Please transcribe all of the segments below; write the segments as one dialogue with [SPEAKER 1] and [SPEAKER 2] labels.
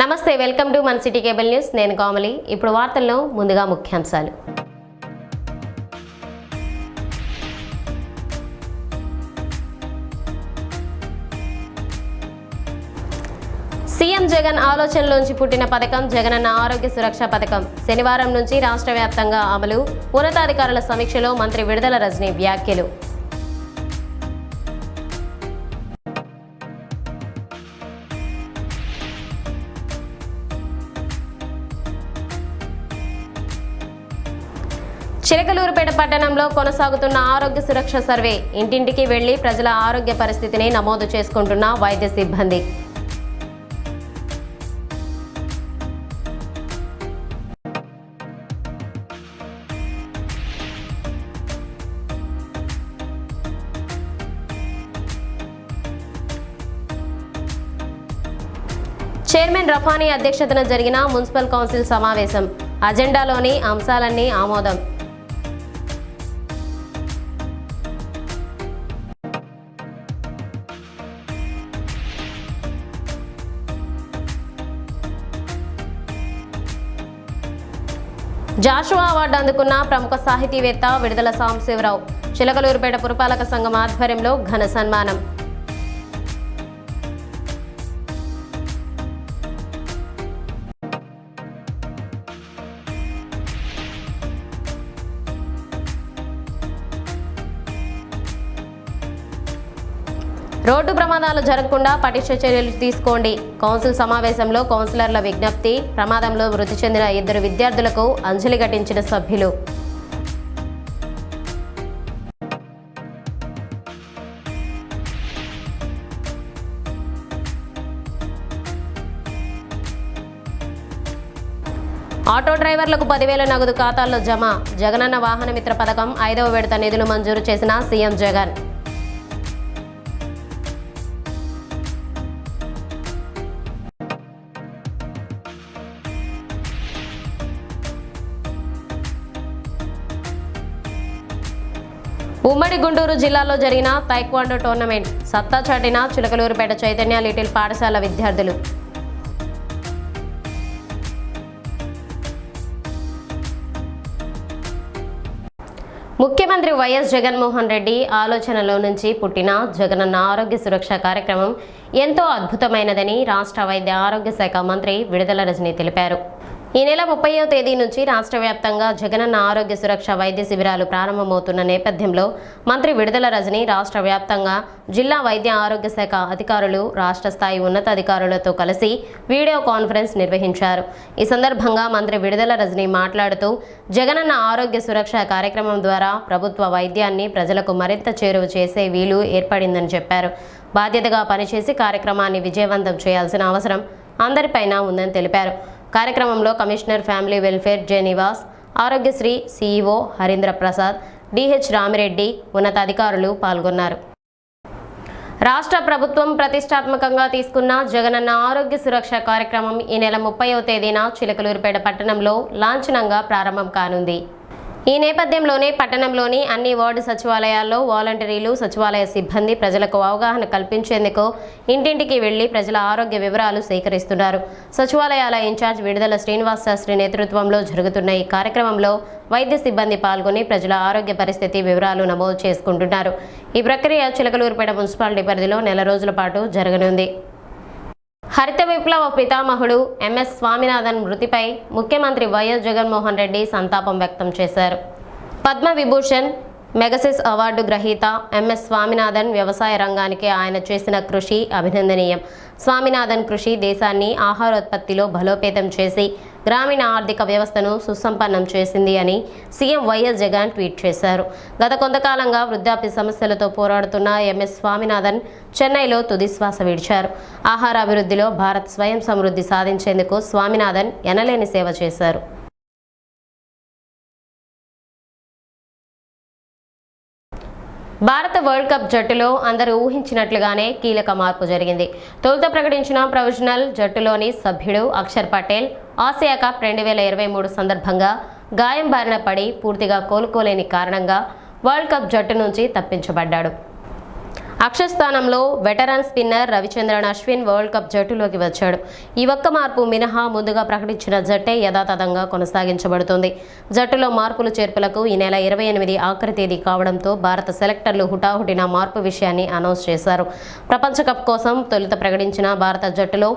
[SPEAKER 1] నమస్తే, welcome to మన city cable news. నేను కోమలి. ఇప్పుడు వార్తల్లో ముందుగా ముఖ్యాంశాలు. సీఎం జగన్ ఆలోచనలోంచి పుట్టిన పథకం జగనన్న ఆరోగ్య సురక్ష పథకం శనివారం నుంచి రాష్ట్ర వ్యాప్తంగా అమలు. ఉన్నతాధికారుల సమీక్షలో మంత్రి విడుదల రజనీ వ్యాఖ్యలు. చిలకలూరుపేట పట్టణంలో కొనసాగుతున్న ఆరోగ్య సురక్ష సర్వే. ఇంటింటికి వెళ్లి ప్రజల ఆరోగ్య పరిస్థితిని నమోదు చేసుకుంటున్న వైద్య సిబ్బంది. చైర్మన్ రఫానీ అధ్యక్షతన జరిగిన మున్సిపల్ కౌన్సిల్ సమావేశం. అజెండాలోని అంశాలన్నీ ఆమోదం. జాషువా అవార్డు అందుకున్న ప్రముఖ సాహితీవేత్త విడుదల సాంబశివరావు. చిలకలూరుపేట పురపాలక సంఘం ఆధ్వర్యంలో ఘన సన్మానం. రోడ్డు ప్రమాదాలు జరగకుండా పటిష్ట చర్యలు తీసుకోండి. కౌన్సిల్ సమావేశంలో కౌన్సిలర్ల విజ్ఞప్తి. ప్రమాదంలో మృతి చెందిన 2 విద్యార్థులకు అంజలి ఘటించిన సభ్యులు. ఆటో డ్రైవర్లకు 10,000 నగదు ఖాతాల్లో జమ. జగనన్న వాహన మిత్ర పథకం 5వ విడత నిధులు మంజూరు చేసిన సీఎం జగన్. ఉమ్మడి గుంటూరు జిల్లాలో జరిగిన తైక్వాండో టోర్నమెంట్. సత్తా చాటిన చిలకలూరుపేట చైతన్య లిటిల్ పాఠశాల విద్యార్థులు. ముఖ్యమంత్రి వైఎస్ జగన్మోహన్ రెడ్డి ఆలోచనలో నుంచి పుట్టిన జగనన్న ఆరోగ్య సురక్ష కార్యక్రమం ఎంతో అద్భుతమైనదని రాష్ట్ర వైద్య ఆరోగ్య శాఖ మంత్రి విడుదల రజనీ తెలిపారు. ఈ నెల 30వ తేదీ నుంచి రాష్ట్ర వ్యాప్తంగా జగనన్న ఆరోగ్య సురక్ష వైద్య శిబిరాలు ప్రారంభమవుతున్న నేపథ్యంలో మంత్రి విడుదల రజనీ రాష్ట్ర వ్యాప్తంగా జిల్లా వైద్య ఆరోగ్య శాఖ అధికారులు, రాష్ట్ర స్థాయి ఉన్నతాధికారులతో కలిసి వీడియో కాన్ఫరెన్స్ నిర్వహించారు. ఈ సందర్భంగా మంత్రి విడుదల రజనీ మాట్లాడుతూ జగనన్న ఆరోగ్య సురక్ష కార్యక్రమం ద్వారా ప్రభుత్వ వైద్యాన్ని ప్రజలకు మరింత చేరువ చేసే వీలు ఏర్పడిందని చెప్పారు. బాధ్యతగా పనిచేసి కార్యక్రమాన్ని విజయవంతం చేయాల్సిన అవసరం అందరిపైన ఉందని తెలిపారు. కార్యక్రమంలో commissioner family welfare J Nivas, Aarogyasri CEO Harindra Prasad, DH Ramireddy ఉన్నతాధికారులు పాల్గొన్నారు. రాష్ట్ర ప్రభుత్వం ప్రతిష్టాత్మకంగా తీసుకున్న జగనన్న ఆరోగ్య సురక్ష కార్యక్రమం ఈ నెల 30వ తేదీన చిలకలూరుపేట పట్టణంలో లాంఛనంగా ప్రారంభం కానుంది. ఈ నేపథ్యంలోనే పట్టణంలోని అన్ని వార్డు సచివాలయాల్లో వాలంటీర్లు, సచివాలయ సిబ్బంది ప్రజలకు అవగాహన కల్పించేందుకు ఇంటింటికి వెళ్లి ప్రజల ఆరోగ్య వివరాలు సేకరిస్తున్నారు. సచివాలయాల ఇన్ఛార్జ్ విడుదల శ్రీనివాస్ శాస్త్రి నేతృత్వంలో జరుగుతున్న ఈ కార్యక్రమంలో వైద్య సిబ్బంది పాల్గొని ప్రజల ఆరోగ్య పరిస్థితి వివరాలు నమోదు చేసుకుంటున్నారు. ఈ ప్రక్రియ చిలకలూరుపేట మున్సిపాలిటీ పరిధిలో నెల రోజుల పాటు జరగనుంది. హరిత విప్లవ పితామహుడు ఎంఎస్ స్వామినాథన్ మృతిపై ముఖ్యమంత్రి వైఎస్ జగన్మోహన్ రెడ్డి సంతాపం వ్యక్తం చేశారు. పద్మ విభూషణ్, మెగసెస్ అవార్డు గ్రహీత ఎంఎస్ స్వామినాథన్ వ్యవసాయ రంగానికి ఆయన చేసిన కృషి అభినందనీయం. స్వామినాథన్ కృషి దేశాన్ని ఆహారోత్పత్తిలో బలోపేతం చేసి గ్రామీణ ఆర్థిక వ్యవస్థను సుసంపన్నం చేసింది అని సీఎం వైఎస్ జగన్ ట్వీట్ చేశారు. గత కొంతకాలంగా వృద్ధాప్య సమస్యలతో పోరాడుతున్న ఎంఎస్ స్వామినాథన్ చెన్నైలో తుదిశ్వాస విడిచారు. ఆహార అభివృద్ధిలో భారత్ స్వయం సమృద్ధి సాధించేందుకు స్వామినాథన్ ఎనలేని సేవ చేశారు. భారత వరల్డ్ కప్ జట్టులో అందరూ ఊహించినట్లుగానే కీలక మార్పు జరిగింది. తొలుత ప్రకటించిన ప్రొవిజనల్ జట్టులోని సభ్యుడు అక్షర్ పటేల్ ఆసియా కప్ 2023 సందర్భంగా గాయం బారిన పడి పూర్తిగా కోలుకోలేని కారణంగా వరల్డ్ కప్ జట్టు నుంచి తప్పించబడ్డాడు. అక్షర్ స్థానంలో veteran spinner Ravichandran Ashwin world cup జట్టులోకి వచ్చాడు. ఈ ఒక్క మార్పు మినహా ముందుగా ప్రకటించిన జట్టే యథాతథంగా కొనసాగించబడుతుంది. జట్టులో మార్పులు చేర్పులకు ఈ నెల 28 ఆఖరి తేదీ కావడంతో భారత సెలెక్టర్లు హుటాహుటిన మార్పు విషయాన్ని అనౌన్స్ చేశారు. ప్రపంచ కప్ కోసం తొలుత ప్రకటించిన భారత జట్టులో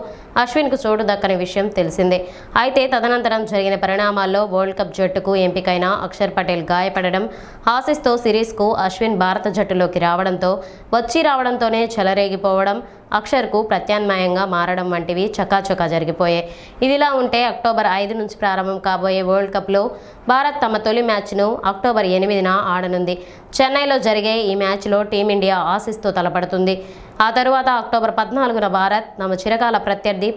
[SPEAKER 1] అశ్విన్కు చోటు దక్కని విషయం తెలిసిందే. అయితే తదనంతరం జరిగిన పరిణామాల్లో వరల్డ్ కప్ జట్టుకు ఎంపికైన అక్షర్ పటేల్ గాయపడడం, ఆసీస్తో సిరీస్కు అశ్విన్ భారత జట్టులోకి రావడంతోనే చెలరేగిపోవడం, అక్షర్కు ప్రత్యామ్నాయంగా మారడం వంటివి చకాచకా జరిగిపోయాయి. ఇదిలా ఉంటే అక్టోబర్ 5 నుంచి ప్రారంభం కాబోయే వరల్డ్ కప్లో భారత్ తమ తొలి మ్యాచ్ను అక్టోబర్ 8న ఆడనుంది. చెన్నైలో జరిగే ఈ మ్యాచ్లో టీమిండియా ఆసీస్తో తలపడుతుంది. ఆ తరువాత అక్టోబర్ 14న భారత్ తమ చిరకాల ప్రత్యర్థి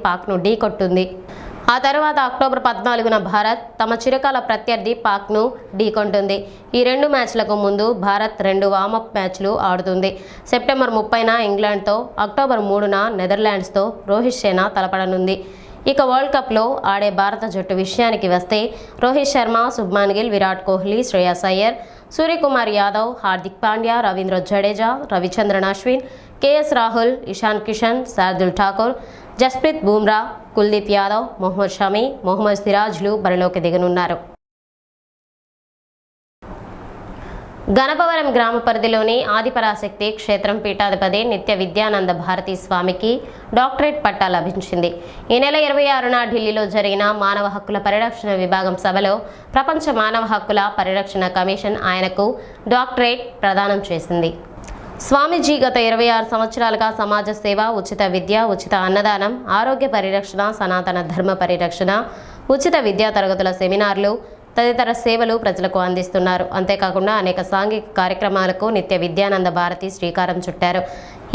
[SPEAKER 1] పాక్ను ఢీకొంటుంది. ఈ 2 మ్యాచ్లకు ముందు భారత్ 2 వార్మప్ మ్యాచ్లు ఆడుతుంది. సెప్టెంబర్ 30న ఇంగ్లాండ్తో, అక్టోబర్ 3న నెదర్లాండ్స్తో రోహిత్ సేన తలపడనుంది. ఇక వరల్డ్ కప్లో ఆడే భారత జట్టు విషయానికి వస్తే రోహిత్ శర్మ, శుభ్మాన్ గిల్, విరాట్ కోహ్లీ, శ్రేయస్ అయ్యర్, సూర్యకుమార్ యాదవ్, హార్దిక్ పాండ్యా, రవీంద్ర జడేజా, రవిచంద్రన్ అశ్విన్, కేఎస్ రాహుల్, ఇషాన్ కిషన్, శార్దుల్ ఠాకూర్, జస్ప్రీత్ బుమ్రా, కుల్దీప్ యాదవ్, మొహమ్మద్ షమి, మొహమ్మద్ సిరాజ్లు బరిలోకి దిగనున్నారు. గణపవరం గ్రామ పరిధిలోని ఆదిపరాశక్తి క్షేత్రం పీఠాధిపతి నిత్య విద్యానంద భారతీ స్వామికి డాక్టరేట్ పట్టా లభించింది. ఈ నెల 26న ఢిల్లీలో జరిగిన మానవ హక్కుల పరిరక్షణ విభాగం సభలో ప్రపంచ మానవ హక్కుల పరిరక్షణ కమిషన్ ఆయనకు డాక్టరేట్ ప్రదానం చేసింది. స్వామీజీ గత 26 సంవత్సరాలుగా సమాజ సేవ, ఉచిత విద్య, ఉచిత అన్నదానం, ఆరోగ్య పరిరక్షణ, సనాతన ధర్మ పరిరక్షణ, ఉచిత విద్యా తరగతుల సెమినార్లు తదితర సేవలు ప్రజలకు అందిస్తున్నారు. అంతేకాకుండా అనేక సాంఘిక కార్యక్రమాలకు నిత్య విద్యానంద భారతి శ్రీకారం చుట్టారు.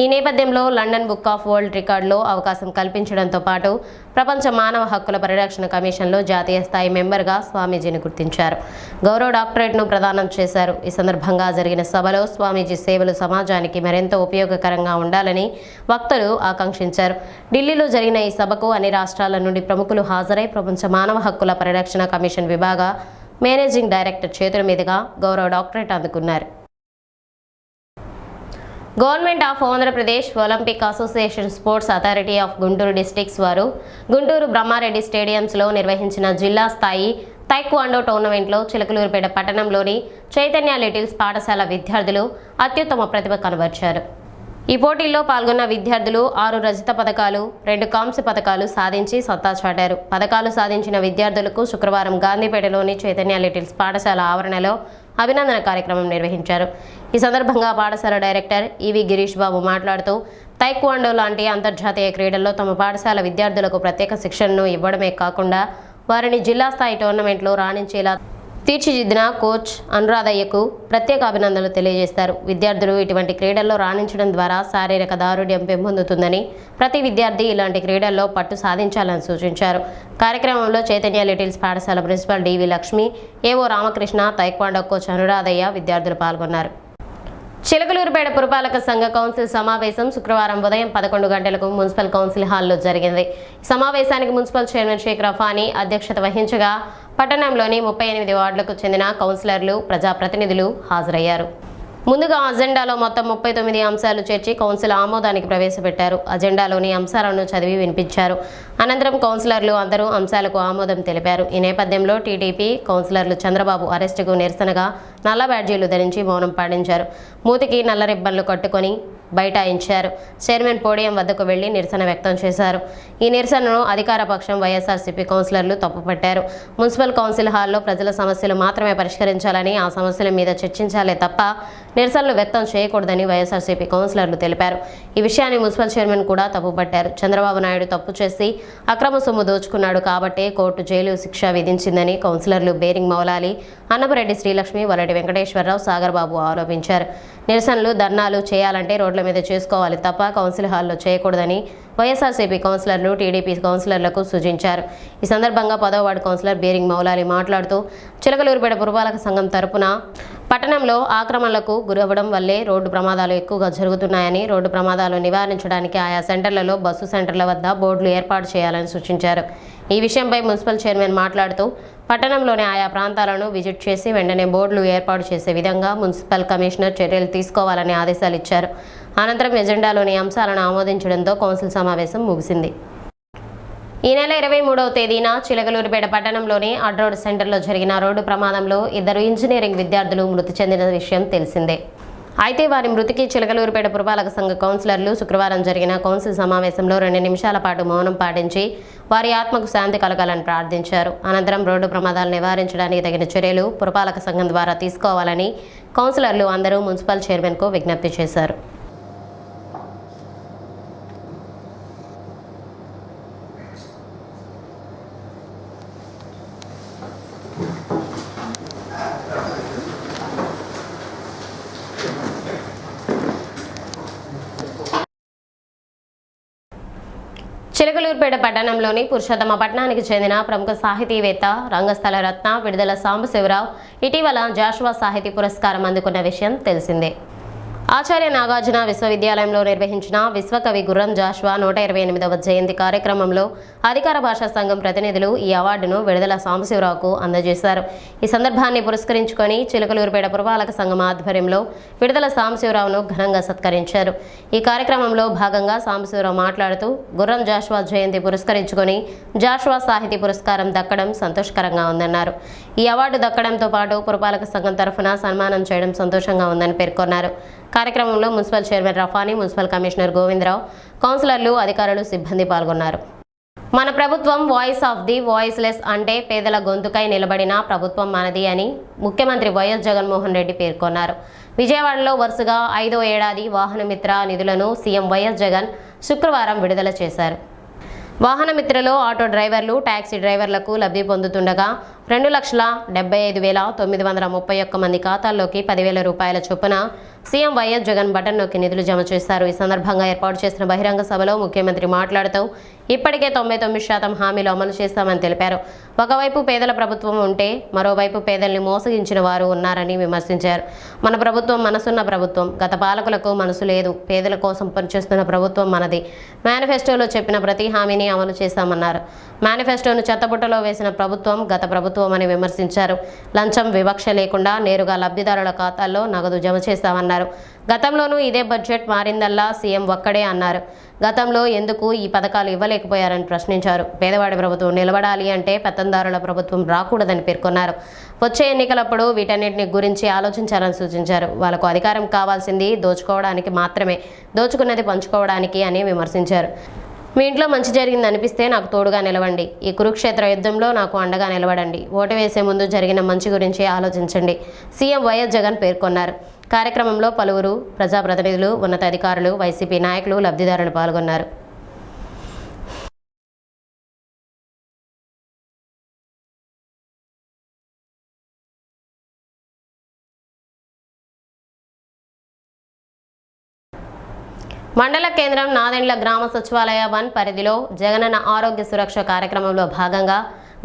[SPEAKER 1] ఈ నేపథ్యంలో లండన్ బుక్ ఆఫ్ వరల్డ్ రికార్డులో అవకాశం కల్పించడంతో పాటు ప్రపంచ మానవ హక్కుల పరిరక్షణ కమిషన్లో జాతీయ స్థాయి మెంబర్గా స్వామీజీని గుర్తించారు. గౌరవ డాక్టరేట్ను ప్రదానం చేశారు. ఈ సందర్భంగా జరిగిన సభలో స్వామీజీ సేవలు సమాజానికి మరింత ఉపయోగకరంగా ఉండాలని వక్తలు ఆకాంక్షించారు. ఢిల్లీలో జరిగిన ఈ సభకు అన్ని రాష్ట్రాల నుండి ప్రముఖులు హాజరై ప్రపంచ మానవ హక్కుల పరిరక్షణ కమిషన్ విభాగ మేనేజింగ్ డైరెక్టర్ చేతుల మీదుగా గౌరవ డాక్టరేట్ అందుకున్నారు. Government of Andhra Pradesh, Olympic association, sports authority of Guntur districts వారు గుంటూరు బ్రహ్మారెడ్డి స్టేడియంస్లో నిర్వహించిన జిల్లా స్థాయి తైక్వాండో టోర్నమెంట్లో చిలకలూరుపేట పట్టణంలోని చైతన్య లిటిల్స్ పాఠశాల విద్యార్థులు అత్యుత్తమ ప్రతిభ కనబర్చారు. ఈ పోటీల్లో పాల్గొన్న విద్యార్థులు 6 రజత పథకాలు, 2 కాంస్య పథకాలు సాధించి సత్తా చాటారు. పథకాలు సాధించిన విద్యార్థులకు శుక్రవారం గాంధీపేటలోని చైతన్య లిటిల్స్ పాఠశాల ఆవరణలో అభినందన కార్యక్రమం నిర్వహించారు. ఈ సందర్భంగా పాఠశాల డైరెక్టర్ ఈవి గిరీష్ బాబు మాట్లాడుతూ, తైక్వాండో లాంటి అంతర్జాతీయ క్రీడల్లో తమ పాఠశాల విద్యార్థులకు ప్రత్యేక శిక్షణను ఇవ్వడమే కాకుండా వారిని జిల్లా స్థాయి టోర్నమెంట్లో రాణించేలా తీర్చిదిద్దిన కోచ్ అనురాధయ్యకు ప్రత్యేక అభినందనలు తెలియజేస్తారు. విద్యార్థులు ఇటువంటి క్రీడల్లో రాణించడం ద్వారా శారీరక దారుఢ్యం పెంపొందుతుందని, ప్రతి విద్యార్థి ఇలాంటి క్రీడల్లో పట్టు సాధించాలని సూచించారు. కార్యక్రమంలో చైతన్య లిటిల్స్ పాఠశాల ప్రిన్సిపల్ డివి లక్ష్మి, ఏవో రామకృష్ణ, తైక్వాండో కోచ్ అనురాధయ్య విద్యార్థులు పాల్గొన్నారు. చిలకలూరుపేట పురపాలక సంఘ కౌన్సిల్ సమావేశం శుక్రవారం ఉదయం 11 గంటలకు మున్సిపల్ కౌన్సిల్ హాల్లో జరిగింది. సమావేశానికి మున్సిపల్ చైర్మన్ షేక్ రఫానీ అధ్యక్షత వహించగా పట్టణంలోని 38 వార్డులకు చెందిన కౌన్సిలర్లు, ప్రజాప్రతినిధులు హాజరయ్యారు. ముందుగా అజెండాలో మొత్తం 39 అంశాలు చేర్చి కౌన్సిల్ ఆమోదానికి ప్రవేశపెట్టారు. అజెండాలోని అంశాలను చదివి వినిపించారు. అనంతరం కౌన్సిలర్లు అందరూ అంశాలకు ఆమోదం తెలిపారు. ఈ నేపథ్యంలో టీడీపీ కౌన్సిలర్లు చంద్రబాబు అరెస్టుకు నిరసనగా నల్ల బ్యాడ్జీలు ధరించి మౌనం పాటించారు. మూతికి నల్ల రిబ్బన్లు కట్టుకొని బైఠాయించారు. చైర్మన్ పోడియం వద్దకు వెళ్లి నిరసన వ్యక్తం చేశారు. ఈ నిరసనను అధికార పక్షం వైఎస్ఆర్సీపీ కౌన్సిలర్లు తప్పుపట్టారు. మున్సిపల్ కౌన్సిల్ హాల్లో ప్రజల సమస్యలు మాత్రమే పరిష్కరించాలని, ఆ సమస్యల మీద చర్చించాలే తప్ప నిరసనలు వ్యక్తం చేయకూడదని వైఎస్ఆర్సీపీ కౌన్సిలర్లు తెలిపారు. ఈ విషయాన్ని మున్సిపల్ చైర్మన్ కూడా తప్పుపట్టారు. చంద్రబాబు నాయుడు తప్పు చేసి అక్రమ సొమ్ము దోచుకున్నాడు కాబట్టే కోర్టు జైలు శిక్ష విధించిందని కౌన్సిలర్లు బేరింగ్ మౌలాలి, అన్నపరెడ్డి శ్రీలక్ష్మి, వల్లటి వెంకటేశ్వరరావు, సాగర్ బాబు ఆరోపించారు. నిరసనలు, ధర్నాలు చేయాలంటే రోడ్ల మీద చేసుకోవాలి తప్ప కౌన్సిల్ హాల్లో చేయకూడదని వైఎస్ఆర్సీపీ కౌన్సిలర్లు టీడీపీ కౌన్సిలర్లకు సూచించారు. ఈ సందర్భంగా 10వ వార్డు కౌన్సిలర్ బేరింగ్ మౌలాలి మాట్లాడుతూ, చిలకలూరుపేట పురపాలక సంఘం తరపున పట్టణంలో ఆక్రమణలకు గురవ్వడం వల్లే రోడ్డు ప్రమాదాలు ఎక్కువగా జరుగుతున్నాయని, రోడ్డు ప్రమాదాలు నివారించడానికి ఆయా సెంటర్లలో, బస్సు సెంటర్ల వద్ద బోర్డులు ఏర్పాటు చేయాలని సూచించారు. ఈ విషయంపై మున్సిపల్ చైర్మన్ మాట్లాడుతూ, పట్టణంలోని ఆయా ప్రాంతాలను విజిట్ చేసి వెంటనే బోర్డులు ఏర్పాటు చేసే విధంగా మున్సిపల్ కమిషనర్ చర్యలు తీసుకోవాలని ఆదేశాలు ఇచ్చారు. అనంతరం ఎజెండాలోని అంశాలను ఆమోదించడంతో కౌన్సిల్ సమావేశం ముగిసింది. ఈ నెల 23వ తేదీన చిలకలూరిపేట పట్టణంలోని అడ్రోడ్ సెంటర్లో జరిగిన రోడ్డు ప్రమాదంలో 2 ఇంజనీరింగ్ విద్యార్థులు మృతి చెందిన విషయం తెలిసిందే. అయితే వారి మృతికి చిలకలూరిపేట పురపాలక సంఘ కౌన్సిలర్లు శుక్రవారం జరిగిన కౌన్సిల్ సమావేశంలో 2 నిమిషాల పాటు మౌనం పాటించి వారి ఆత్మకు శాంతి కలగాలని ప్రార్థించారు. అనంతరం రోడ్డు ప్రమాదాలు నివారించడానికి తగిన చర్యలు పురపాలక సంఘం ద్వారా తీసుకోవాలని కౌన్సిలర్లు అందరూ మున్సిపల్ చైర్మన్కు విజ్ఞప్తి చేశారు. చిలకలూరిపేట పట్టణంలోని పురుషోత్తమ పట్టణానికి చెందిన ప్రముఖ సాహితీవేత్త రంగస్థల రత్న విడుదల సాంబశివరావు ఇటీవల జాషువా సాహితీ పురస్కారం అందుకున్న విషయం తెలిసిందే. ఆచార్య నాగార్జున విశ్వవిద్యాలయంలో నిర్వహించిన విశ్వకవి గుర్రం జాషువా 128వ జయంతి కార్యక్రమంలో అధికార భాషా సంఘం ప్రతినిధులు ఈ అవార్డును విడుదల సాంబశివరావుకు అందజేశారు. ఈ సందర్భాన్ని పురస్కరించుకొని చిలకలూరిపేట పురపాలక సంఘం ఆధ్వర్యంలో విడుదల సాంబశివరావును ఘనంగా సత్కరించారు. ఈ కార్యక్రమంలో భాగంగా సాంబశివరావు మాట్లాడుతూ గుర్రం జాషువా జయంతి పురస్కరించుకొని జాషువా సాహితీ పురస్కారం దక్కడం సంతోషకరంగా ఉందన్నారు. ఈ అవార్డు దక్కడంతో పాటు పురపాలక సంఘం తరఫున సన్మానం చేయడం సంతోషంగా ఉందని పేర్కొన్నారు. కార్యక్రమంలో municipal chairman Rafani, municipal commissioner Govindarao, కౌన్సిలర్లు, అధికారులు, సిబ్బంది పాల్గొన్నారు. మన ప్రభుత్వం వాయిస్ ఆఫ్ ది వాయిస్లెస్ అంటే పేదల గొంతుకై నిలబడిన ప్రభుత్వం మనది అని ముఖ్యమంత్రి వైఎస్ జగన్మోహన్ రెడ్డి పేర్కొన్నారు. విజయవాడలో వరుసగా 5వ ఏడాది వాహనమిత్ర నిధులను సీఎం వైఎస్ జగన్ శుక్రవారం విడుదల చేశారు. వాహనమిత్రలో ఆటో డ్రైవర్లు, టాక్సీ డ్రైవర్లకు లబ్ధి పొందుతుండగా 2,75,931 మంది ఖాతాల్లోకి 10,000 రూపాయల చొప్పున సీఎం వైఎస్ జగన్ బటన్ నొక్కి నిధులు జమ చేశారు. ఈ సందర్భంగా ఏర్పాటు చేసిన బహిరంగ సభలో ముఖ్యమంత్రి మాట్లాడుతూ ఇప్పటికే 99% హామీలు అమలు చేస్తామని తెలిపారు. ఒకవైపు పేదల ప్రభుత్వం ఉంటే మరోవైపు పేదల్ని మోసగించిన వారు ఉన్నారని విమర్శించారు. మన ప్రభుత్వం మనసున్న ప్రభుత్వం, గత పాలకులకు మనసు లేదు, పేదల కోసం పనిచేస్తున్న ప్రభుత్వం మనది. మేనిఫెస్టోలో చెప్పిన ప్రతి హామీని అమలు చేశామన్నారు. మేనిఫెస్టోను చెత్తబుట్టలో వేసిన ప్రభుత్వం గత ప్రభుత్వం అని విమర్శించారు. లంచం, వివక్ష లేకుండా నేరుగా లబ్ధిదారుల ఖాతాల్లో నగదు జమ చేస్తామన్నారు. గతంలోనూ ఇదే బడ్జెట్, మారిందల్లా సీఎం ఒక్కడే అన్నారు. గతంలో ఎందుకు ఈ పథకాలు ఇవ్వలేకపోయారని ప్రశ్నించారు. పేదవాడి ప్రభుత్వం నిలబడాలి అంటే పెత్తందారుల ప్రభుత్వం రాకూడదని పేర్కొన్నారు. వచ్చే ఎన్నికలప్పుడు వీటన్నిటిని గురించి ఆలోచించాలని సూచించారు. వాళ్లకు అధికారం కావాల్సింది దోచుకోవడానికి మాత్రమే, దోచుకున్నది పంచుకోవడానికి అని విమర్శించారు. మీ ఇంట్లో మంచి జరిగింది అనిపిస్తే నాకు తోడుగా నిలవండి. ఈ కురుక్షేత్ర యుద్ధంలో నాకు అండగా నిలబడండి. ఓటు వేసే ముందు జరిగిన మంచి గురించి ఆలోచించండి, సీఎం వైఎస్ జగన్ పేర్కొన్నారు. కార్యక్రమంలో పలువురు ప్రజాప్రతినిధులు, ఉన్నతాధికారులు, వైసీపీ నాయకులు, లబ్ధిదారులు పాల్గొన్నారు. మండల కేంద్రం నాదెండ్ల గ్రామ సచివాలయ 1 పరిధిలో జగనన్న ఆరోగ్య సురక్ష కార్యక్రమంలో భాగంగా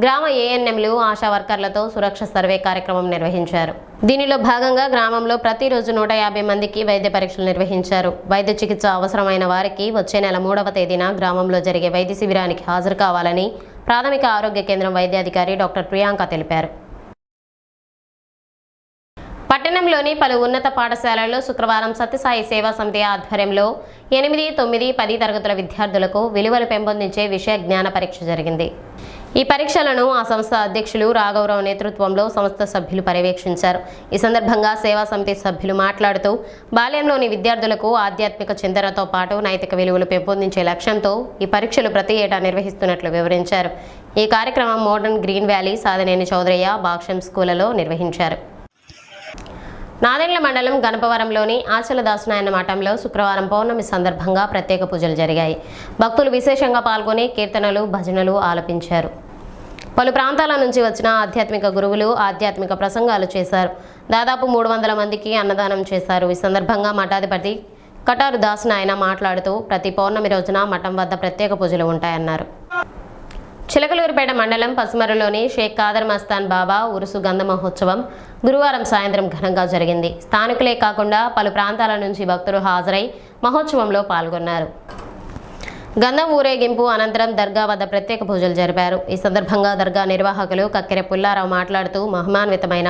[SPEAKER 1] గ్రామ ఏఎన్ఎంలు, ఆశా వర్కర్లతో సురక్ష సర్వే కార్యక్రమం నిర్వహించారు. దీనిలో భాగంగా గ్రామంలో ప్రతిరోజు 150 మందికి వైద్య పరీక్షలు నిర్వహించారు. వైద్య చికిత్స అవసరమైన వారికి వచ్చే నెల 3వ తేదీన గ్రామంలో జరిగే వైద్య శిబిరానికి హాజరు కావాలని ప్రాథమిక ఆరోగ్య కేంద్రం వైద్యాధికారి డాక్టర్ ప్రియాంక తెలిపారు. పట్టణంలోని పలు ఉన్నత పాఠశాలల్లో శుక్రవారం సత్యసాయి సేవా సమితి ఆధ్వర్యంలో 8, 9, 10 తరగతుల విద్యార్థులకు విలువలు పెంపొందించే విషయ జ్ఞాన పరీక్ష జరిగింది. ఈ పరీక్షలను ఆ సంస్థ అధ్యక్షులు రాఘవరావు నేతృత్వంలో సంస్థ సభ్యులు పర్యవేక్షించారు. ఈ సందర్భంగా సేవా సమితి సభ్యులు మాట్లాడుతూ బాల్యంలోని విద్యార్థులకు ఆధ్యాత్మిక చింతనతో పాటు నైతిక విలువలు పెంపొందించే లక్ష్యంతో ఈ పరీక్షలు ప్రతి ఏటా నిర్వహిస్తున్నట్లు వివరించారు. ఈ కార్యక్రమం modern green valley, Sadhaneni Chowdaraiah భాష్యం స్కూళ్లలో నిర్వహించారు. నాదెండ్ల మండలం గణపవరంలోని ఆచల దాసనాయన మఠంలో శుక్రవారం పౌర్ణమి సందర్భంగా ప్రత్యేక పూజలు జరిగాయి. భక్తులు విశేషంగా పాల్గొని కీర్తనలు, భజనలు ఆలపించారు. పలు ప్రాంతాల నుంచి వచ్చిన ఆధ్యాత్మిక గురువులు ఆధ్యాత్మిక ప్రసంగాలు చేశారు. దాదాపు 300 మందికి అన్నదానం చేశారు. ఈ సందర్భంగా మఠాధిపతి కటారు దాసనాయన మాట్లాడుతూ ప్రతి పౌర్ణమి రోజున మఠం వద్ద ప్రత్యేక పూజలు ఉంటాయన్నారు. చిలకలూరిపేట మండలం పసుమరులోని షేక్ ఖాదర్ మస్తాన్ బాబా ఉరుసు గంధ మహోత్సవం గురువారం సాయంత్రం ఘనంగా జరిగింది. స్థానికులే కాకుండా పలు ప్రాంతాల నుంచి భక్తులు హాజరై మహోత్సవంలో పాల్గొన్నారు. గంధం ఊరేగింపు అనంతరం దర్గా వద్ద ప్రత్యేక పూజలు జరిపారు. ఈ సందర్భంగా దర్గా నిర్వాహకులు కక్కెర పుల్లారావు మాట్లాడుతూ మహిమాన్వితమైన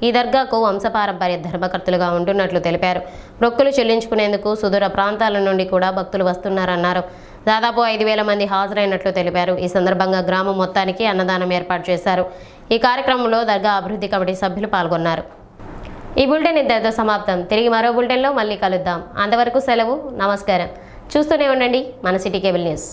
[SPEAKER 1] ఈ దర్గాకు వంశపారంపర్య ధర్మకర్తలుగా ఉంటున్నట్లు తెలిపారు. మొక్కులు చెల్లించుకునేందుకు సుదూర ప్రాంతాల నుండి కూడా భక్తులు వస్తున్నారన్నారు. దాదాపు 5,000 మంది హాజరైనట్లు తెలిపారు. ఈ సందర్భంగా గ్రామం మొత్తానికి అన్నదానం ఏర్పాటు చేశారు. ఈ కార్యక్రమంలో దర్గా అభివృద్ధి కమిటీ సభ్యులు పాల్గొన్నారు. ఈ బులెటిన్ ఇంతటితో సమాప్తం. తిరిగి మరో బులెటిన్లో మళ్ళీ కలుద్దాం. అంతవరకు సెలవు. నమస్కారం. చూస్తూనే ఉండండి మన సిటీ కేబుల్ న్యూస్.